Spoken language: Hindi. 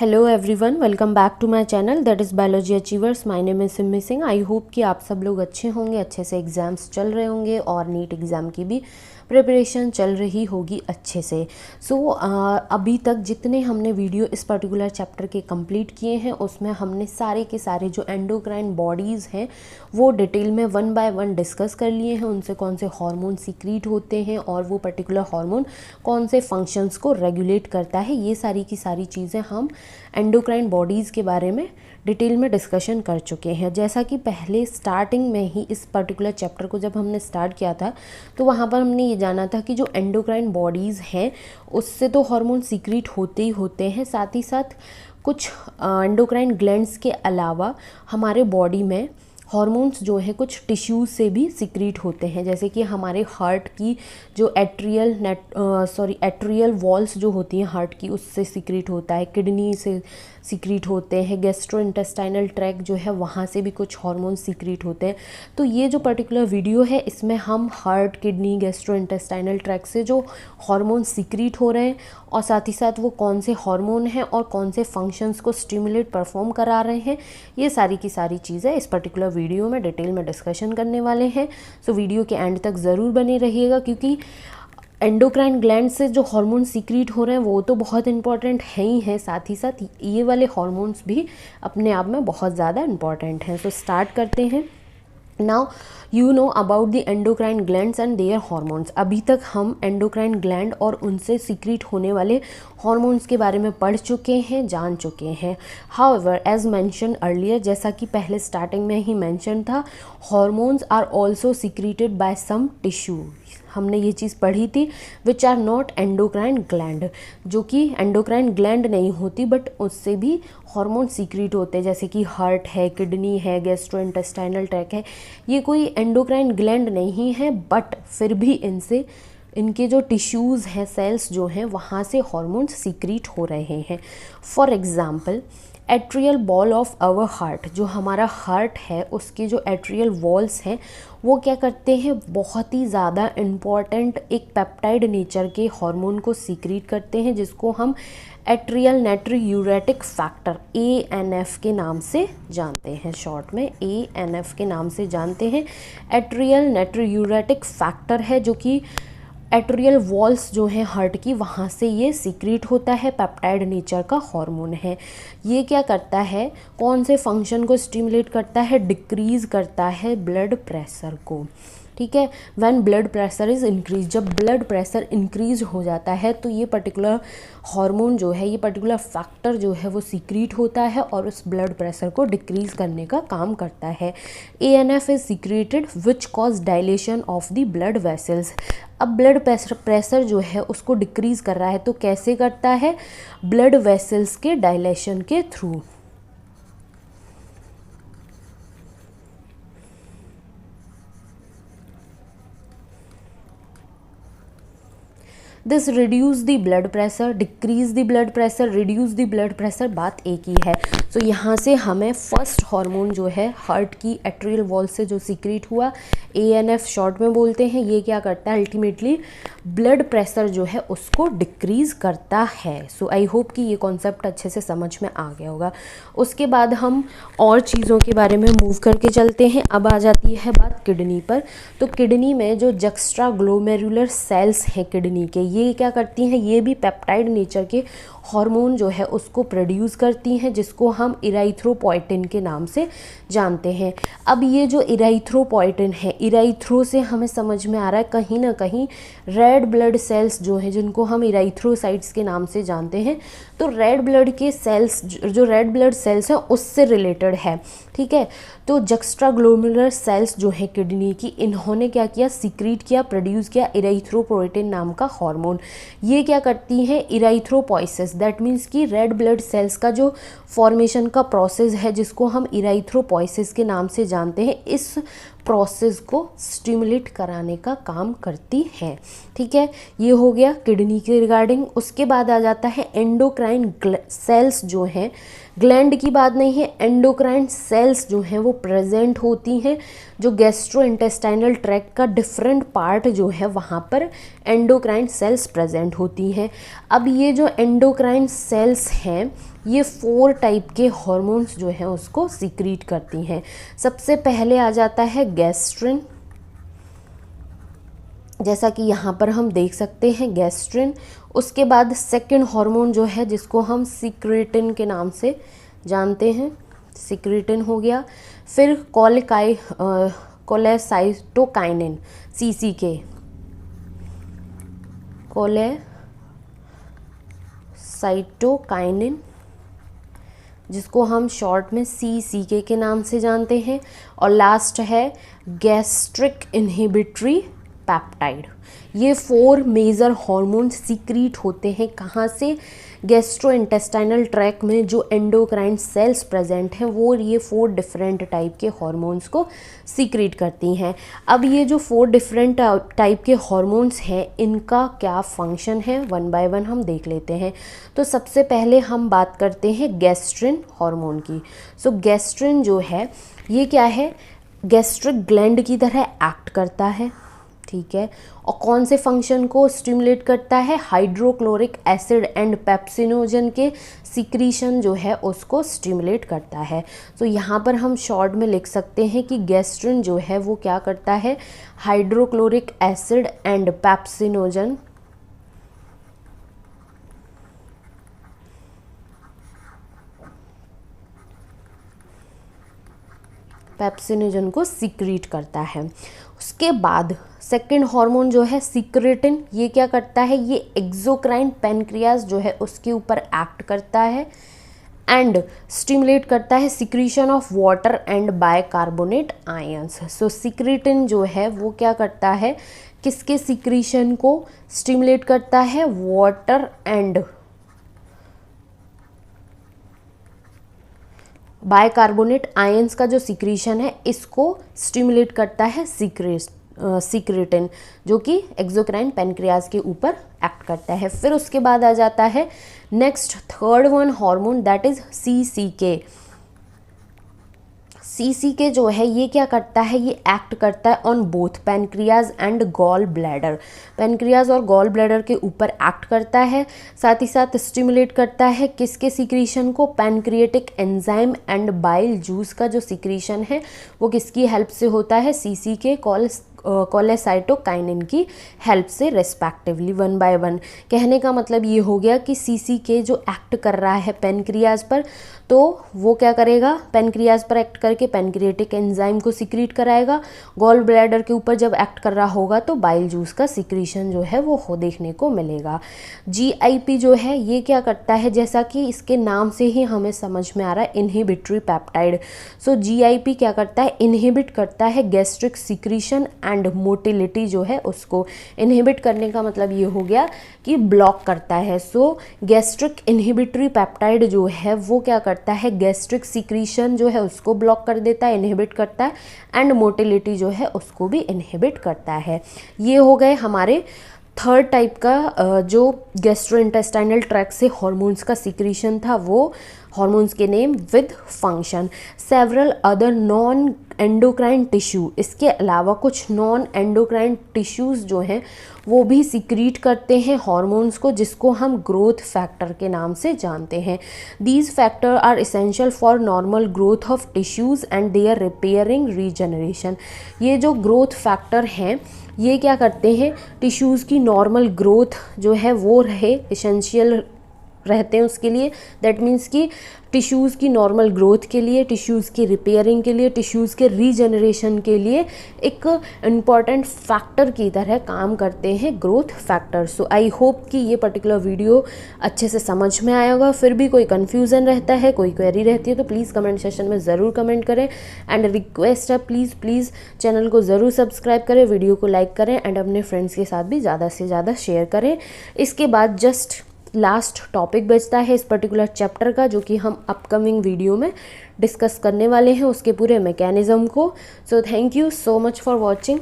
Hello everyone, welcome back to my channel that is biology achievers. My name is Simi Singh. I hope कि आप सब लोग अच्छे होंगे, अच्छे से एग्ज़ाम्स चल रहे होंगे और नीट एग्ज़ाम की भी प्रिपरेशन चल रही होगी अच्छे से। अभी तक जितने हमने वीडियो इस पर्टिकुलर चैप्टर के कंप्लीट किए हैं उसमें हमने सारे के सारे जो एंडोक्राइन बॉडीज़ हैं वो डिटेल में वन बाय वन डिस्कस कर लिए हैं। उनसे कौन से हार्मोन सीक्रीट होते हैं और वो पर्टिकुलर हार्मोन कौन से फंक्शंस को रेगुलेट करता है, ये सारी की सारी चीज़ें हम एंडोक्राइन बॉडीज़ के बारे में डिटेल में डिस्कशन कर चुके हैं। जैसा कि पहले स्टार्टिंग में ही इस पर्टिकुलर चैप्टर को जब हमने स्टार्ट किया था तो वहाँ पर हमने ये जाना था कि जो एंडोक्राइन बॉडीज़ हैं उससे तो हार्मोन सीक्रेट होते ही होते हैं, साथ ही साथ कुछ एंडोक्राइन ग्लैंड्स के अलावा हमारे बॉडी में हॉर्मोन्स जो हैं कुछ टिश्यूज़ से भी सीक्रेट होते हैं। जैसे कि हमारे हार्ट की जो एट्रियल वॉल्स जो होती हैं हार्ट की, उससे सीक्रेट होता है, किडनी से सीक्रेट होते हैं, गैस्ट्रोइंटेस्टाइनल ट्रैक्ट जो है वहाँ से भी कुछ हार्मोन सीक्रेट होते हैं। तो ये जो पर्टिकुलर वीडियो है इसमें हम हार्ट, किडनी, गैस्ट्रोइंटेस्टाइनल ट्रैक्ट से जो हार्मोन सीक्रेट हो रहे हैं और साथ ही साथ वो कौन से हार्मोन हैं और कौन से फंक्शंस को स्टिमुलेट परफॉर्म करा रहे हैं, ये सारी की सारी चीज़ें इस पर्टिकुलर वीडियो में डिटेल में डिस्कशन करने वाले हैं। सो वीडियो के एंड तक ज़रूर बने रहिएगा, क्योंकि एंडोक्राइन ग्लैंड से जो हार्मोन सीक्रेट हो रहे हैं वो तो बहुत इंपॉर्टेंट है ही है, साथ ही साथ ये वाले हार्मोन्स भी अपने आप में बहुत ज़्यादा इंपॉर्टेंट हैं। सो स्टार्ट करते हैं। Now you know about the endocrine glands and their hormones. अभी तक हम एंडोक्राइन ग्लैंड और उनसे सीक्रेट होने वाले हार्मोन्स के बारे में पढ़ चुके हैं, जान चुके हैं। हाउएवर एज मेंशन अर्लियर, जैसा कि पहले स्टार्टिंग में ही मेंशन था, hormones are also secreted by some tissue. हमने ये चीज़ पढ़ी थी, which are not endocrine gland, जो कि एंडोक्राइन ग्लैंड नहीं होती बट उससे भी हार्मोन सीक्रेट होते हैं। जैसे कि हार्ट है, किडनी है, गैस्ट्रोइंटेस्टाइनल ट्रैक्ट है, ये कोई एंडोक्राइन ग्लैंड नहीं है बट फिर भी इनसे इनके जो टिश्यूज़ हैं, सेल्स जो हैं, वहाँ से हार्मोन्स सीक्रेट हो रहे हैं। For example atrial wall of our heart, जो हमारा हार्ट है उसके जो एट्रियल वॉल्स हैं वो क्या करते हैं, बहुत ही ज़्यादा इम्पॉर्टेंट एक पेप्टाइड नेचर के हार्मोन को सीक्रेट करते हैं, जिसको हम एट्रियल नाइट्रोयूरेटिक फैक्टर ANF के नाम से जानते हैं। शॉर्ट में ANF के नाम से जानते हैं। एट्रियल नाइट्रोयूरेटिक फैक्टर है जो कि एट्रियल वॉल्स जो हैं हार्ट की, वहाँ से ये सीक्रेट होता है, पेप्टाइड नेचर का हार्मोन है। ये क्या करता है, कौन से फंक्शन को स्टिमुलेट करता है, डिक्रीज़ करता है ब्लड प्रेशर को। ठीक है, when blood pressure is increase, जब ब्लड प्रेशर इंक्रीज हो जाता है तो ये पर्टिकुलर हार्मोन जो है, ये पर्टिकुलर फैक्टर जो है वो सीक्रेट होता है और उस ब्लड प्रेशर को डिक्रीज़ करने का काम करता है। ANF is secreted which cause dilation of the blood vessels. अब ब्लड प्रेशर जो है उसको डिक्रीज़ कर रहा है तो कैसे करता है, ब्लड वेसल्स के डायलेशन के through. This reduce the blood pressure, decrease the blood pressure, reduce the blood pressure, बात एक ही है। सो यहाँ से हमें फर्स्ट हार्मोन जो है हार्ट की एट्रियल वॉल से जो सीक्रेट हुआ, ANF शॉर्ट में बोलते हैं, ये क्या करता है, अल्टीमेटली ब्लड प्रेशर जो है उसको डिक्रीज़ करता है। सो आई होप कि ये कॉन्सेप्ट अच्छे से समझ में आ गया होगा। उसके बाद हम और चीज़ों के बारे में मूव करके चलते हैं। अब आ जाती है बात किडनी पर। तो किडनी में जो जक्स्ट्रा ग्लोमेरुलर सेल्स हैं किडनी के, ये क्या करती हैं, ये भी पेप्टाइड नेचर के हार्मोन जो है उसको प्रोड्यूस करती हैं, जिसको हम इराइथ्रोपोइटिन के नाम से जानते हैं। अब ये जो इराइथ्रोपोइटिन है, इराइथ्रो से हमें समझ में आ रहा है कहीं ना कहीं रेड ब्लड सेल्स जो हैं, जिनको हम इराइथ्रोसाइट्स के नाम से जानते हैं, तो रेड ब्लड के सेल्स, जो रेड ब्लड सेल्स हैं उससे रिलेटेड है। ठीक है, तो जक्स्ट्रा ग्लोमेरुलर सेल्स जो है किडनी की, इन्होंने क्या किया, सीक्रेट किया, प्रोड्यूस किया इराइथ्रोपोइटिन नाम का हार्मोन। ये क्या करती हैं, इराइथ्रोपोइसिस, दैट मीन्स कि रेड ब्लड सेल्स का जो फॉर्मेशन का प्रोसेस है, जिसको हम इराइथ्रोपोइसिस के नाम से जानते हैं, इस प्रोसेस को स्टिमुलेट कराने का काम करती है। ठीक है, ये हो गया किडनी के रिगार्डिंग। उसके बाद आ जाता है एंडोक्राइन सेल्स जो हैं, ग्लैंड की बात नहीं है, एंडोक्राइन सेल्स जो हैं वो प्रेजेंट होती हैं, जो गैस्ट्रोइंटेस्टाइनल ट्रैक्ट का डिफरेंट पार्ट जो है वहाँ पर एंडोक्राइन सेल्स प्रेजेंट होती हैं। अब ये जो एंडोक्राइन सेल्स हैं ये 4 टाइप के हॉर्मोन्स जो हैं उसको सीक्रेट करती हैं। सबसे पहले आ जाता है गैस्ट्रिन, जैसा कि यहाँ पर हम देख सकते हैं गैस्ट्रिन। उसके बाद सेकंड हार्मोन जो है जिसको हम सीक्रेटिन के नाम से जानते हैं, सीक्रेटिन हो गया। फिर कोलेसाइटोकाइनिन CCK, कोलेसाइटोकाइनिन जिसको हम शॉर्ट में CCK के नाम से जानते हैं। और लास्ट है गैस्ट्रिक इनहिबिटरी पेप्टाइड। ये 4 मेजर हार्मोन्स सीक्रेट होते हैं कहाँ से? गैस्ट्रोइंटेस्टाइनल ट्रैक्ट में जो एंडोक्राइन सेल्स प्रेजेंट हैं वो ये 4 डिफरेंट टाइप के हार्मोन्स को सीक्रेट करती हैं। अब ये जो 4 डिफरेंट टाइप के हार्मोन्स हैं इनका क्या फंक्शन है, वन बाय वन हम देख लेते हैं। तो सबसे पहले हम बात करते हैं गैस्ट्रिन हार्मोन की। सो गैस्ट्रिन जो है ये क्या है, गैस्ट्रिक ग्लैंड की तरह एक्ट करता है, ठीक है। और कौन से फंक्शन को स्टिमुलेट करता है? हाइड्रोक्लोरिक एसिड एंड पेप्सिनोजन के सिक्रीशन जो है उसको स्टिमुलेट करता है। तो यहाँ पर हम शॉर्ट में लिख सकते हैं कि गैस्ट्रिन जो है वो क्या करता है, हाइड्रोक्लोरिक एसिड एंड पेप्सिनोजन को सीक्रेट करता है। उसके बाद सेकंड हार्मोन जो है सीक्रेटिन, ये क्या करता है, ये एक्सोक्राइन पैनक्रियाज जो है उसके ऊपर एक्ट करता है एंड स्टिमुलेट करता है secretion of water and bicarbonate ions. So secretin जो है वो क्या करता है, किसके सिक्रीशन को स्टिमुलेट करता है? वाटर एंड बाइकार्बोनेट आयंस का जो सिक्रीशन है इसको स्टिमुलेट करता है सीक्रेटिन, जो कि एक्सोक्राइन पैनक्रियाज के ऊपर एक्ट करता है। फिर उसके बाद आ जाता है next third one hormone, that is CCK। CCK जो है ये क्या करता है, ये एक्ट करता है on both pancreas and gall bladder. Pancreas और गॉल ब्लैडर के ऊपर एक्ट करता है, साथ ही साथ स्टिमुलेट करता है किसके सिक्रीशन को? Pancreatic enzyme and bile juice का जो सिक्रीशन है वो किसकी हेल्प से होता है? CCK कोलेसाइटोकाइनिन की हेल्प से रेस्पेक्टिवली, वन बाय वन। कहने का मतलब ये हो गया कि CCK जो एक्ट कर रहा है पैनक्रियाज पर, तो वो क्या करेगा, पैनक्रियाज पर एक्ट करके पैनक्रिएटिक एंजाइम को सिक्रीट कराएगा। गॉल ब्लैडर के ऊपर जब एक्ट कर रहा होगा तो बाइल जूस का सिक्रीशन जो है वो देखने को मिलेगा। GIP जो है ये क्या करता है, जैसा कि इसके नाम से ही हमें समझ में आ रहा है, इनहिबिटरी पेप्टाइड। सो GIP क्या करता है, इनहिबिट करता है गैस्ट्रिक सिक्रीशन एंड मोटिलिटी जो है उसको। इनहिबिट करने का मतलब ये हो गया कि ब्लॉक करता है। सो गैस्ट्रिक इनहिबिटरी पेप्टाइड जो है वो क्या करता है, गैस्ट्रिक सिक्रीशन जो है उसको ब्लॉक कर देता है, इनहिबिट करता है, एंड मोटिलिटी जो है उसको भी इनहिबिट करता है। ये हो गए हमारे थर्ड टाइप का जो गैस्ट्रोइंटेस्टाइनल ट्रैक्ट से हॉर्मोन्स का सिक्रीशन था, वो हॉर्मोन्स के name with function. Several other non endocrine tissue, इसके अलावा कुछ नॉन एंडोक्राइन टिश्यूज़ जो हैं वो भी सिक्रीट करते हैं हॉर्मोन्स को, जिसको हम ग्रोथ फैक्टर के नाम से जानते हैं। These factor are essential for normal growth of tissues and their repairing regeneration. ये जो ग्रोथ फैक्टर हैं ये क्या करते हैं, टिश्यूज़ की नॉर्मल ग्रोथ जो है वो रहे, इसेंशियल रहते हैं उसके लिए। दैट मीन्स कि टिश्यूज़ की नॉर्मल ग्रोथ के लिए, टिश्यूज़ की रिपेयरिंग के लिए, टिश्यूज़ के रीजनरेशन के लिए एक इम्पॉर्टेंट फैक्टर की तरह काम करते हैं ग्रोथ फैक्टर। सो आई होप कि ये पर्टिकुलर वीडियो अच्छे से समझ में आया होगा। फिर भी कोई कन्फ्यूज़न रहता है, कोई क्वेरी रहती है तो प्लीज़ कमेंट सेशन में ज़रूर कमेंट करें। एंड रिक्वेस्ट है प्लीज़ चैनल को ज़रूर सब्सक्राइब करें, वीडियो को लाइक करें एंड अपने फ्रेंड्स के साथ भी ज़्यादा से ज़्यादा शेयर करें। इसके बाद जस्ट लास्ट टॉपिक बचता है इस पर्टिकुलर चैप्टर का, जो कि हम अपकमिंग वीडियो में डिस्कस करने वाले हैं उसके पूरे मैकेनिज़्म को। So thank you so much for watching.